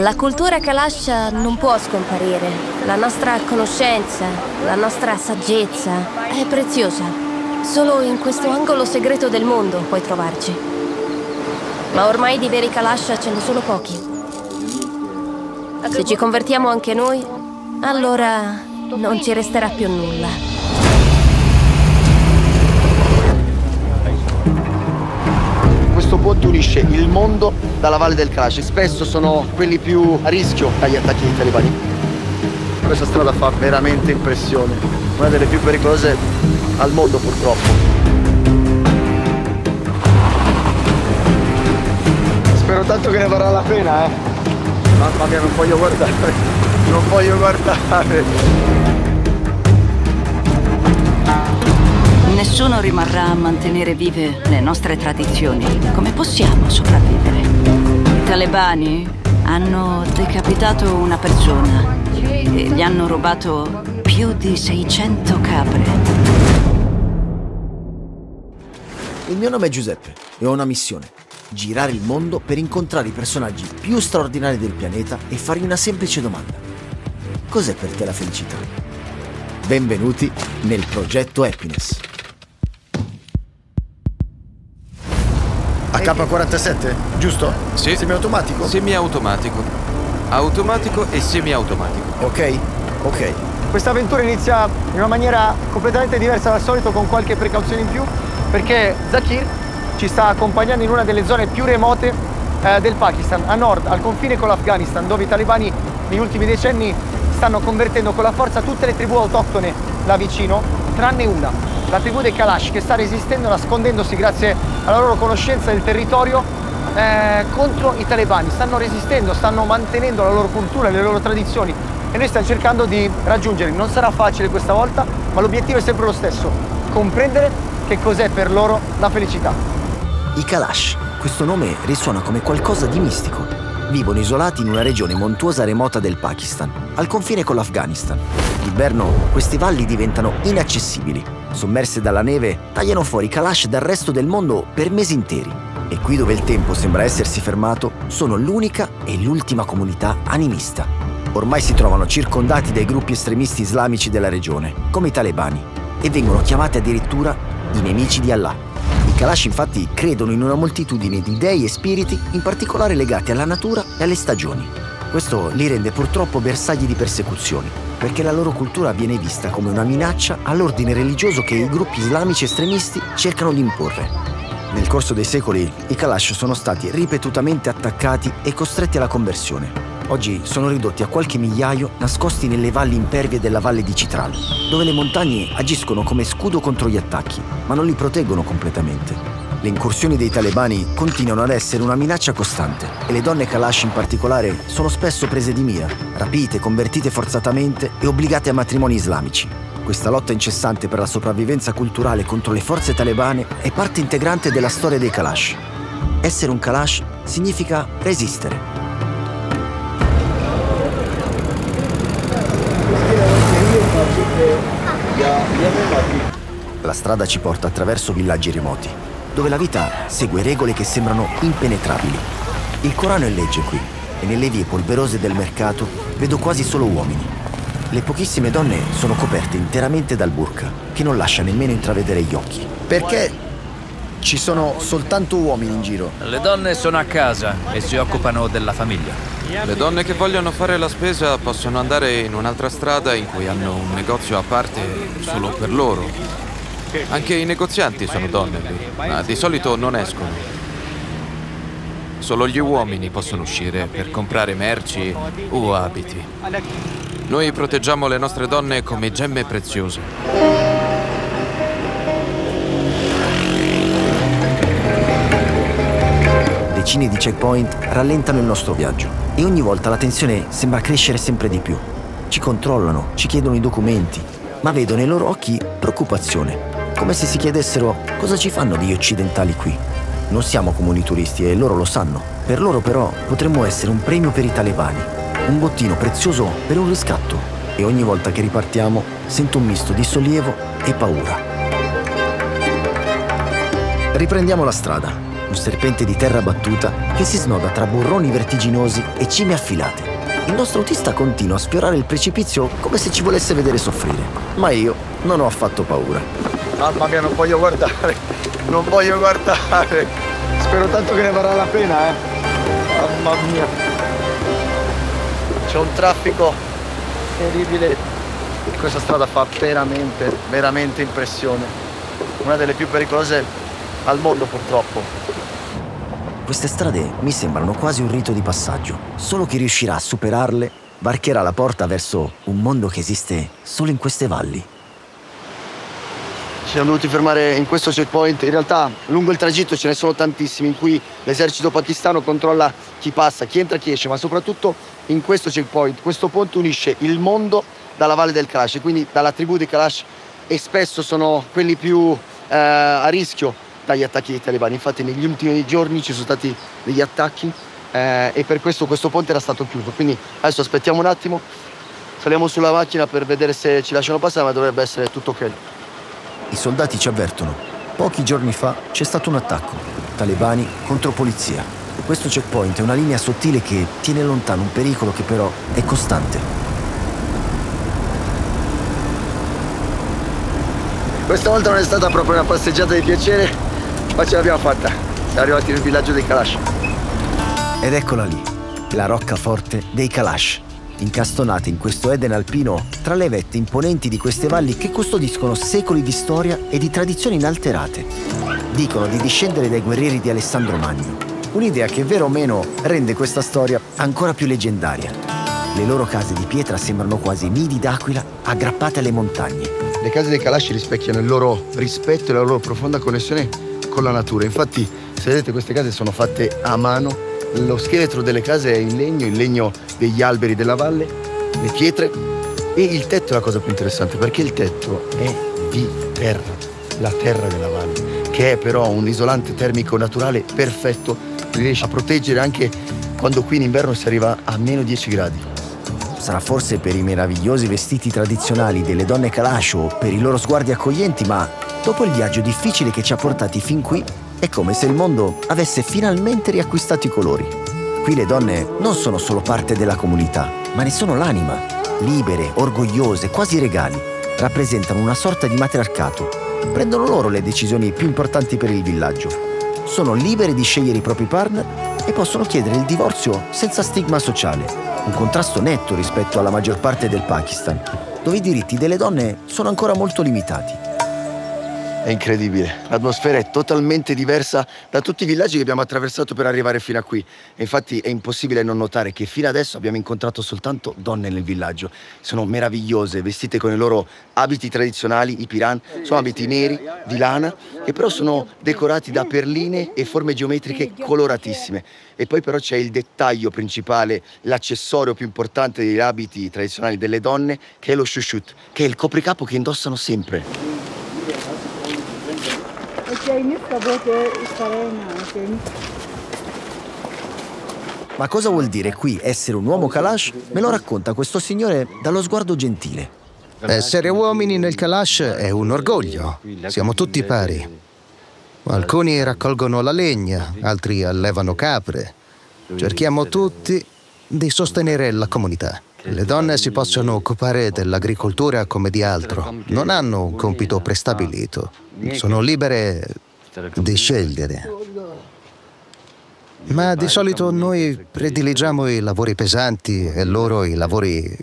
La cultura Kalash non può scomparire. La nostra conoscenza, la nostra saggezza è preziosa. Solo in questo angolo segreto del mondo puoi trovarci. Ma ormai di veri Kalash ce ne sono pochi. Se ci convertiamo anche noi, allora non ci resterà più nulla. Questo ponte unisce il mondo dalla Valle del Kalash. Spesso sono quelli più a rischio dagli attacchi dei talebani. Questa strada fa veramente impressione, una delle più pericolose al mondo purtroppo. Spero tanto che ne varrà la pena, Mamma mia, non voglio guardare, non voglio guardare. Nessuno rimarrà a mantenere vive le nostre tradizioni. Come possiamo sopravvivere? I talebani hanno decapitato una persona e gli hanno rubato più di 600 capre. Il mio nome è Giuseppe e ho una missione: girare il mondo per incontrare i personaggi più straordinari del pianeta e fargli una semplice domanda: cos'è per te la felicità? Benvenuti nel progetto Happiness. AK-47, giusto? Sì. Semiautomatico? Semiautomatico. Automatico e semiautomatico. Ok. Questa avventura inizia in una maniera completamente diversa dal solito, con qualche precauzione in più, perché Zakir ci sta accompagnando in una delle zone più remote del Pakistan, a nord, al confine con l'Afghanistan, dove i talebani negli ultimi decenni stanno convertendo con la forza tutte le tribù autoctone là vicino, tranne una. La tribù dei Kalash, che sta resistendo nascondendosi grazie alla loro conoscenza del territorio contro i talebani. Stanno resistendo, stanno mantenendo la loro cultura, le loro tradizioni, e noi stiamo cercando di raggiungerli. Non sarà facile questa volta, ma l'obiettivo è sempre lo stesso: comprendere che cos'è per loro la felicità. I Kalash, questo nome risuona come qualcosa di mistico. Vivono isolati in una regione montuosa remota del Pakistan, al confine con l'Afghanistan. D'inverno queste valli diventano inaccessibili. Sommerse dalla neve, tagliano fuori i Kalash dal resto del mondo per mesi interi. E qui dove il tempo sembra essersi fermato, sono l'unica e l'ultima comunità animista. Ormai si trovano circondati dai gruppi estremisti islamici della regione, come i talebani, e vengono chiamati addirittura i nemici di Allah. I Kalash infatti credono in una moltitudine di dei e spiriti, in particolare legati alla natura e alle stagioni. Questo li rende purtroppo bersagli di persecuzioni, perché la loro cultura viene vista come una minaccia all'ordine religioso che i gruppi islamici estremisti cercano di imporre. Nel corso dei secoli, i Kalash sono stati ripetutamente attaccati e costretti alla conversione. Oggi sono ridotti a qualche migliaio, nascosti nelle valli impervie della valle di Chitral, dove le montagne agiscono come scudo contro gli attacchi, ma non li proteggono completamente. Le incursioni dei talebani continuano ad essere una minaccia costante e le donne Kalash in particolare sono spesso prese di mira, rapite, convertite forzatamente e obbligate a matrimoni islamici. Questa lotta incessante per la sopravvivenza culturale contro le forze talebane è parte integrante della storia dei Kalash. Essere un Kalash significa resistere. La strada ci porta attraverso villaggi remoti, dove la vita segue regole che sembrano impenetrabili. Il Corano è legge qui, e nelle vie polverose del mercato vedo quasi solo uomini. Le pochissime donne sono coperte interamente dal burqa, che non lascia nemmeno intravedere gli occhi. Perché ci sono soltanto uomini in giro? Le donne sono a casa e si occupano della famiglia. Le donne che vogliono fare la spesa possono andare in un'altra strada in cui hanno un negozio a parte solo per loro. Anche i negozianti sono donne lì, ma di solito non escono. Solo gli uomini possono uscire per comprare merci o abiti. Noi proteggiamo le nostre donne come gemme preziose. Decine di checkpoint rallentano il nostro viaggio e ogni volta la tensione sembra crescere sempre di più. Ci controllano, ci chiedono i documenti, ma vedo nei loro occhi preoccupazione, come se si chiedessero cosa ci fanno degli occidentali qui. Non siamo comuni turisti e loro lo sanno. Per loro però potremmo essere un premio per i talebani, un bottino prezioso per un riscatto, e ogni volta che ripartiamo sento un misto di sollievo e paura. Riprendiamo la strada. un serpente di terra battuta che si snoda tra burroni vertiginosi e cime affilate. Il nostro autista continua a sfiorare il precipizio come se ci volesse vedere soffrire, ma io non ho affatto paura. Mamma mia, non voglio guardare, non voglio guardare. Spero tanto che ne varrà la pena, eh. Mamma mia. C'è un traffico terribile. Questa strada fa veramente, veramente impressione. Una delle più pericolose al mondo, purtroppo. Queste strade mi sembrano quasi un rito di passaggio. Solo chi riuscirà a superarle varcherà la porta verso un mondo che esiste solo in queste valli. Ci siamo dovuti fermare in questo checkpoint. In realtà lungo il tragitto ce ne sono tantissimi in cui l'esercito pakistano controlla chi passa, chi entra, chi esce, ma soprattutto in questo checkpoint. Questo ponte unisce il mondo dalla valle del Kalash, quindi dalla tribù di Kalash, e spesso sono quelli più a rischio dagli attacchi dei talebani. Infatti negli ultimi giorni ci sono stati degli attacchi e per questo ponte era stato chiuso. Quindi adesso aspettiamo un attimo, saliamo sulla macchina per vedere se ci lasciano passare, ma dovrebbe essere tutto ok. I soldati ci avvertono. Pochi giorni fa c'è stato un attacco. Talebani contro polizia. Questo checkpoint è una linea sottile che tiene lontano un pericolo che però è costante. Questa volta non è stata proprio una passeggiata di piacere, ma ce l'abbiamo fatta. Siamo arrivati nel villaggio dei Kalash. Ed eccola lì, la roccaforte dei Kalash, incastonata in questo Eden alpino tra le vette imponenti di queste valli che custodiscono secoli di storia e di tradizioni inalterate. Dicono di discendere dai guerrieri di Alessandro Magno. Un'idea che, vero o meno, rende questa storia ancora più leggendaria. Le loro case di pietra sembrano quasi nidi d'aquila aggrappate alle montagne. Le case dei Kalash rispecchiano il loro rispetto e la loro profonda connessione con la natura. Infatti, se vedete, queste case sono fatte a mano. Lo scheletro delle case è in legno, il legno degli alberi della valle, le pietre, e il tetto è la cosa più interessante, perché il tetto è di terra, la terra della valle, che è però un isolante termico naturale perfetto, che riesce a proteggere anche quando qui in inverno si arriva a meno 10 gradi. Sarà forse per i meravigliosi vestiti tradizionali delle donne Kalash o per i loro sguardi accoglienti, ma dopo il viaggio difficile che ci ha portati fin qui, è come se il mondo avesse finalmente riacquistato i colori. Qui le donne non sono solo parte della comunità, ma ne sono l'anima. Libere, orgogliose, quasi regali. Rappresentano una sorta di matriarcato. Prendono loro le decisioni più importanti per il villaggio. Sono libere di scegliere i propri partner e possono chiedere il divorzio senza stigma sociale. Un contrasto netto rispetto alla maggior parte del Pakistan, dove i diritti delle donne sono ancora molto limitati. È incredibile, l'atmosfera è totalmente diversa da tutti i villaggi che abbiamo attraversato per arrivare fino a qui. E infatti è impossibile non notare che fino adesso abbiamo incontrato soltanto donne nel villaggio. Sono meravigliose, vestite con i loro abiti tradizionali, i piran. Sono abiti neri, di lana, che però sono decorati da perline e forme geometriche coloratissime. E poi però c'è il dettaglio principale, l'accessorio più importante degli abiti tradizionali delle donne, che è lo shushut, che è il copricapo che indossano sempre. Ma cosa vuol dire qui essere un uomo Kalash? Me lo racconta questo signore dallo sguardo gentile. Essere uomini nel Kalash è un orgoglio. Siamo tutti pari. Alcuni raccolgono la legna, altri allevano capre. Cerchiamo tutti di sostenere la comunità. Le donne si possono occupare dell'agricoltura come di altro. Non hanno un compito prestabilito. Sono libere di scegliere. Ma di solito noi prediligiamo i lavori pesanti e loro i lavori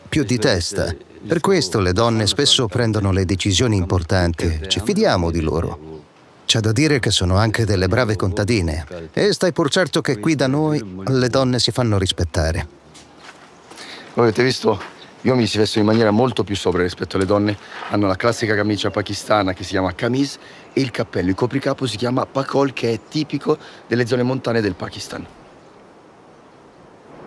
più di testa. Per questo le donne spesso prendono le decisioni importanti. Ci fidiamo di loro. C'è da dire che sono anche delle brave contadine. E stai pur certo che qui da noi le donne si fanno rispettare. Come avete visto, gli uomini si vestono in maniera molto più sobria rispetto alle donne. Hanno la classica camicia pakistana che si chiama kameez e il cappello, il copricapo si chiama pakol, che è tipico delle zone montane del Pakistan.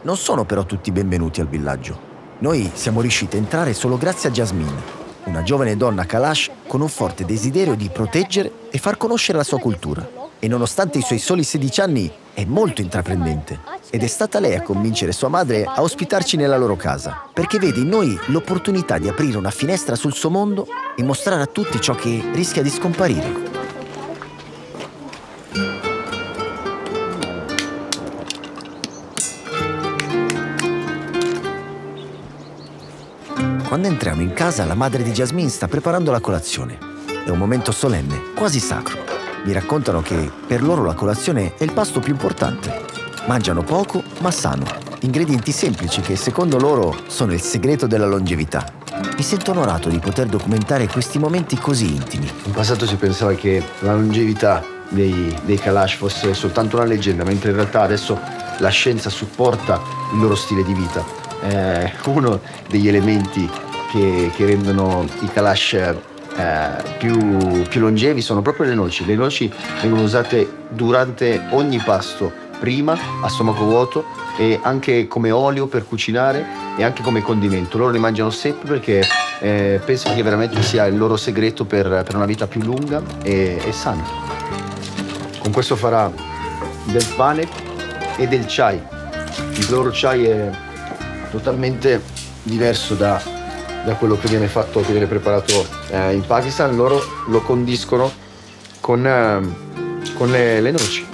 Non sono però tutti benvenuti al villaggio. Noi siamo riusciti a entrare solo grazie a Jasmine, una giovane donna Kalash con un forte desiderio di proteggere e far conoscere la sua cultura. E nonostante i suoi soli 16 anni è molto intraprendente. Ed è stata lei a convincere sua madre a ospitarci nella loro casa, perché vede in noi l'opportunità di aprire una finestra sul suo mondo e mostrare a tutti ciò che rischia di scomparire. Quando entriamo in casa, la madre di Jasmine sta preparando la colazione. È un momento solenne, quasi sacro. Mi raccontano che per loro la colazione è il pasto più importante. Mangiano poco, ma sano. Ingredienti semplici che, secondo loro, sono il segreto della longevità. Mi sento onorato di poter documentare questi momenti così intimi. In passato si pensava che la longevità dei Kalash fosse soltanto una leggenda, mentre in realtà adesso la scienza supporta il loro stile di vita. Uno degli elementi che rendono i Kalash più longevi sono proprio le noci. Le noci vengono usate durante ogni pasto, prima a stomaco vuoto e anche come olio per cucinare e anche come condimento. Loro le mangiano sempre perché pensano che veramente sia il loro segreto per una vita più lunga e sana. Con questo farà del pane e del chai. Il loro chai è totalmente diverso da quello che viene fatto, che viene preparato in Pakistan. Loro lo condiscono con le noci.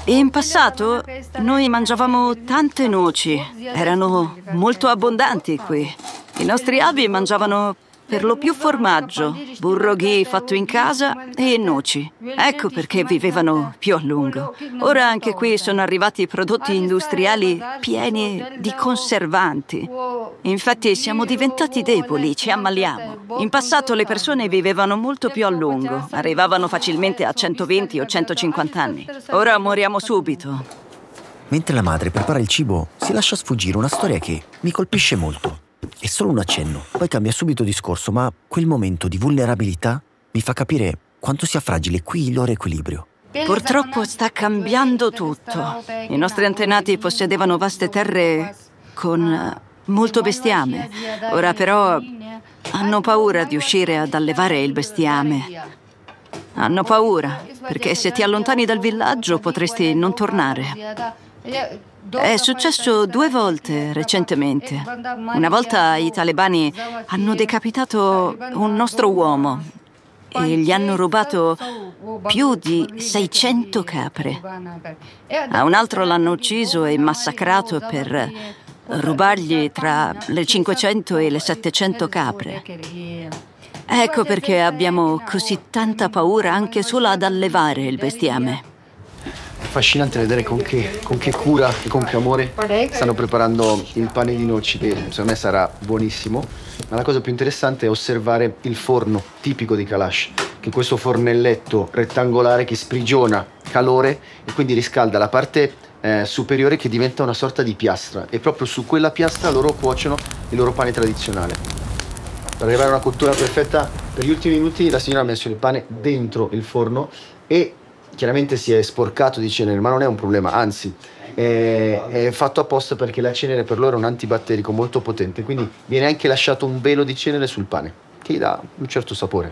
In passato noi mangiavamo tante noci, erano molto abbondanti qui. I nostri avi mangiavano per lo più formaggio, burro ghee fatto in casa e noci. Ecco perché vivevano più a lungo. Ora anche qui sono arrivati prodotti industriali pieni di conservanti. Infatti siamo diventati deboli, ci ammaliamo. In passato le persone vivevano molto più a lungo, arrivavano facilmente a 120 o 150 anni. Ora moriamo subito. Mentre la madre prepara il cibo, si lascia sfuggire una storia che mi colpisce molto. È solo un accenno, poi cambia subito discorso, ma quel momento di vulnerabilità mi fa capire quanto sia fragile qui il loro equilibrio. Purtroppo sta cambiando tutto. I nostri antenati possedevano vaste terre con molto bestiame. Ora però hanno paura di uscire ad allevare il bestiame. Hanno paura, perché se ti allontani dal villaggio potresti non tornare. È successo 2 volte recentemente. Una volta i talebani hanno decapitato un nostro uomo e gli hanno rubato più di 600 capre. A un altro l'hanno ucciso e massacrato per rubargli tra le 500 e le 700 capre. Ecco perché abbiamo così tanta paura anche solo ad allevare il bestiame. È affascinante vedere con che cura e con che amore stanno preparando il pane di noci, che secondo me sarà buonissimo. Ma la cosa più interessante è osservare il forno tipico di Kalash, che è questo fornelletto rettangolare che sprigiona calore e quindi riscalda la parte superiore, che diventa una sorta di piastra, e proprio su quella piastra loro cuociono il loro pane tradizionale. Per arrivare a una cottura perfetta, per gli ultimi minuti la signora ha messo il pane dentro il forno e chiaramente si è sporcato di cenere, ma non è un problema, anzi è fatto apposta perché la cenere per loro è un antibatterico molto potente, quindi viene anche lasciato un velo di cenere sul pane che gli dà un certo sapore.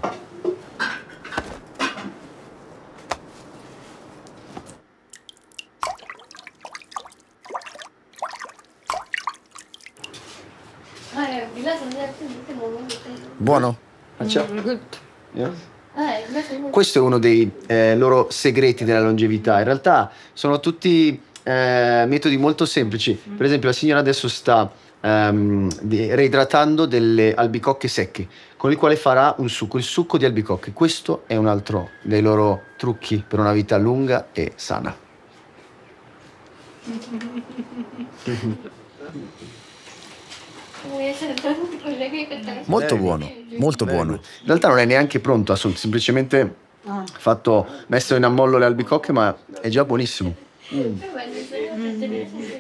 Buono? Yes. Questo è uno dei loro segreti della longevità. In realtà sono tutti metodi molto semplici. Per esempio, la signora adesso sta reidratando delle albicocche secche, con il quale farà un succo, il succo di albicocche. Questo è un altro dei loro trucchi per una vita lunga e sana. Molto buono, molto buono. In realtà non è neanche pronto, ha semplicemente messo in ammollo le albicocche, ma è già buonissimo.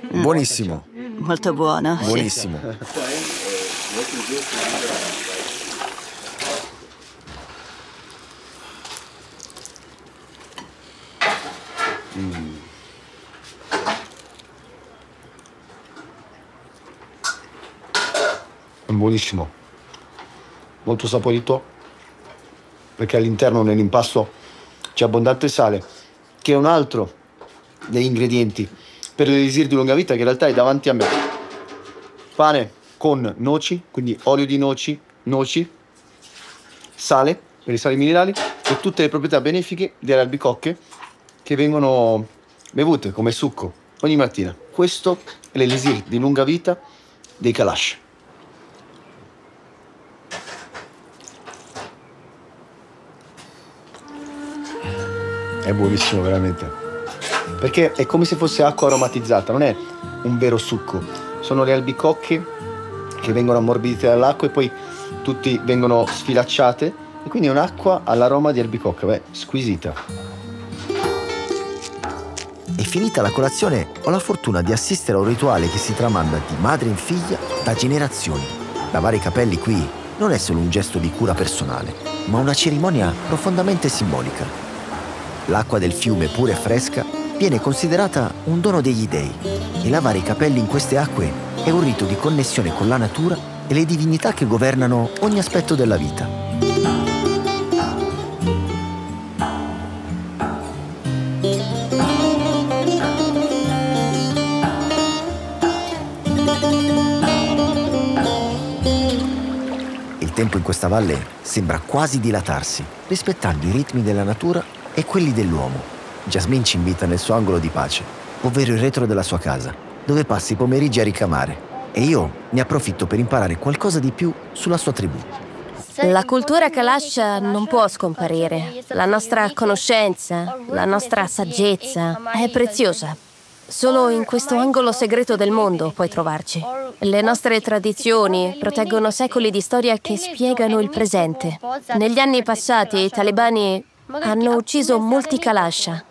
Buonissimo. Molto buono. Buonissimo. È buonissimo, molto saporito, perché all'interno nell'impasto c'è abbondante sale, che è un altro degli ingredienti per l'elisir di lunga vita, che in realtà è davanti a me. Pane con noci, quindi olio di noci, sale per i sali minerali e tutte le proprietà benefiche delle albicocche che vengono bevute come succo ogni mattina. Questo è l'elisir di lunga vita dei Kalash. È buonissimo veramente, perché è come se fosse acqua aromatizzata, non è un vero succo. Sono le albicocche che vengono ammorbidite dall'acqua e poi tutti vengono sfilacciate e quindi è un'acqua all'aroma di albicocca, beh, squisita. E finita la colazione ho la fortuna di assistere a un rituale che si tramanda di madre in figlia da generazioni. Lavare i capelli qui non è solo un gesto di cura personale, ma una cerimonia profondamente simbolica. L'acqua del fiume, pura e fresca, viene considerata un dono degli dei e lavare i capelli in queste acque è un rito di connessione con la natura e le divinità che governano ogni aspetto della vita. Il tempo in questa valle sembra quasi dilatarsi, rispettando i ritmi della natura e quelli dell'uomo. Jasmine ci invita nel suo angolo di pace, ovvero il retro della sua casa, dove passa i pomeriggi a ricamare. E io ne approfitto per imparare qualcosa di più sulla sua tribù. La cultura Kalash non può scomparire. La nostra conoscenza, la nostra saggezza è preziosa. Solo in questo angolo segreto del mondo puoi trovarci. Le nostre tradizioni proteggono secoli di storia che spiegano il presente. Negli anni passati i talebani hanno ucciso molti Kalash.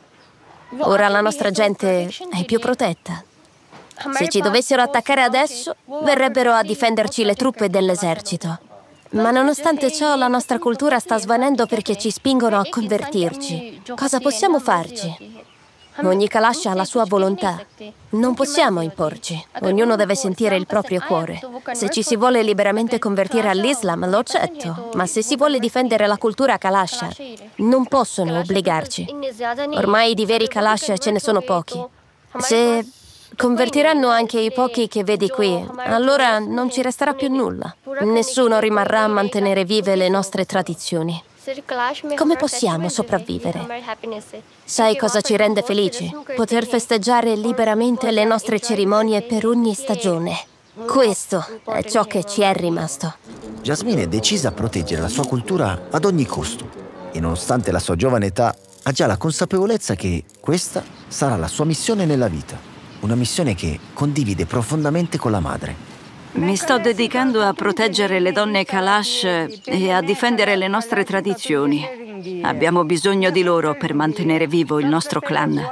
Ora la nostra gente è più protetta. Se ci dovessero attaccare adesso, verrebbero a difenderci le truppe dell'esercito. Ma nonostante ciò, la nostra cultura sta svanendo perché ci spingono a convertirci. Cosa possiamo farci? Ogni Kalash ha la sua volontà. Non possiamo imporci. Ognuno deve sentire il proprio cuore. Se ci si vuole liberamente convertire all'Islam, lo accetto. Ma se si vuole difendere la cultura Kalash, non possono obbligarci. Ormai di veri Kalash ce ne sono pochi. Se convertiranno anche i pochi che vedi qui, allora non ci resterà più nulla. Nessuno rimarrà a mantenere vive le nostre tradizioni. Come possiamo sopravvivere? Sai cosa ci rende felici? Poter festeggiare liberamente le nostre cerimonie per ogni stagione. Questo è ciò che ci è rimasto. Jasmine è decisa a proteggere la sua cultura ad ogni costo e nonostante la sua giovane età ha già la consapevolezza che questa sarà la sua missione nella vita. Una missione che condivide profondamente con la madre. Mi sto dedicando a proteggere le donne Kalash e a difendere le nostre tradizioni. Abbiamo bisogno di loro per mantenere vivo il nostro clan.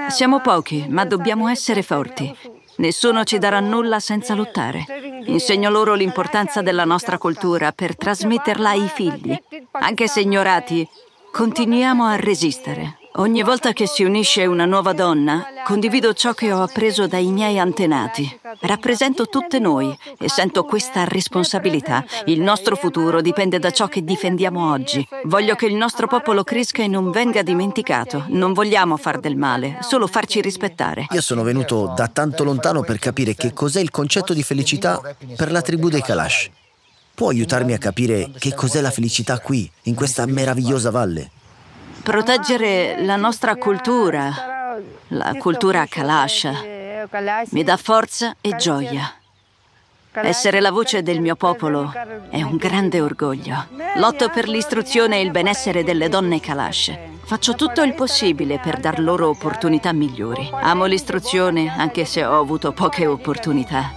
Siamo pochi, ma dobbiamo essere forti. Nessuno ci darà nulla senza lottare. Insegno loro l'importanza della nostra cultura per trasmetterla ai figli. Anche se ignorati, continuiamo a resistere. Ogni volta che si unisce una nuova donna, condivido ciò che ho appreso dai miei antenati. Rappresento tutte noi e sento questa responsabilità. Il nostro futuro dipende da ciò che difendiamo oggi. Voglio che il nostro popolo cresca e non venga dimenticato. Non vogliamo far del male, solo farci rispettare. Io sono venuto da tanto lontano per capire che cos'è il concetto di felicità per la tribù dei Kalash. Può aiutarmi a capire che cos'è la felicità qui, in questa meravigliosa valle? Proteggere la nostra cultura, la cultura Kalash, mi dà forza e gioia. Essere la voce del mio popolo è un grande orgoglio. Lotto per l'istruzione e il benessere delle donne Kalash. Faccio tutto il possibile per dar loro opportunità migliori. Amo l'istruzione, anche se ho avuto poche opportunità.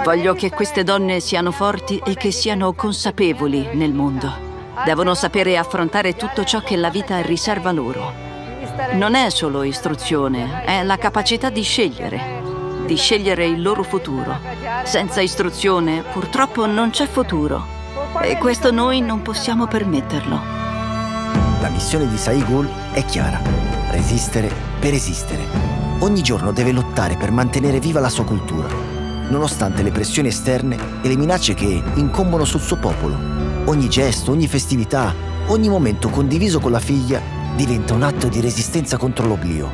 Voglio che queste donne siano forti e che siano consapevoli nel mondo. Devono sapere affrontare tutto ciò che la vita riserva loro. Non è solo istruzione, è la capacità di scegliere il loro futuro. Senza istruzione, purtroppo, non c'è futuro. E questo noi non possiamo permetterlo. La missione di Saigul è chiara: resistere per esistere. Ogni giorno deve lottare per mantenere viva la sua cultura, nonostante le pressioni esterne e le minacce che incombono sul suo popolo. Ogni gesto, ogni festività, ogni momento condiviso con la figlia diventa un atto di resistenza contro l'oblio.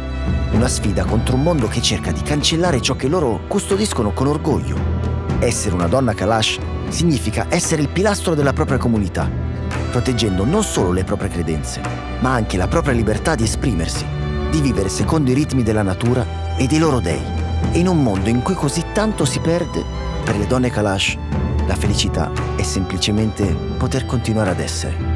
Una sfida contro un mondo che cerca di cancellare ciò che loro custodiscono con orgoglio. Essere una donna Kalash significa essere il pilastro della propria comunità, proteggendo non solo le proprie credenze, ma anche la propria libertà di esprimersi, di vivere secondo i ritmi della natura e dei loro dei. E in un mondo in cui così tanto si perde, per le donne Kalash, la felicità è semplicemente poter continuare ad essere.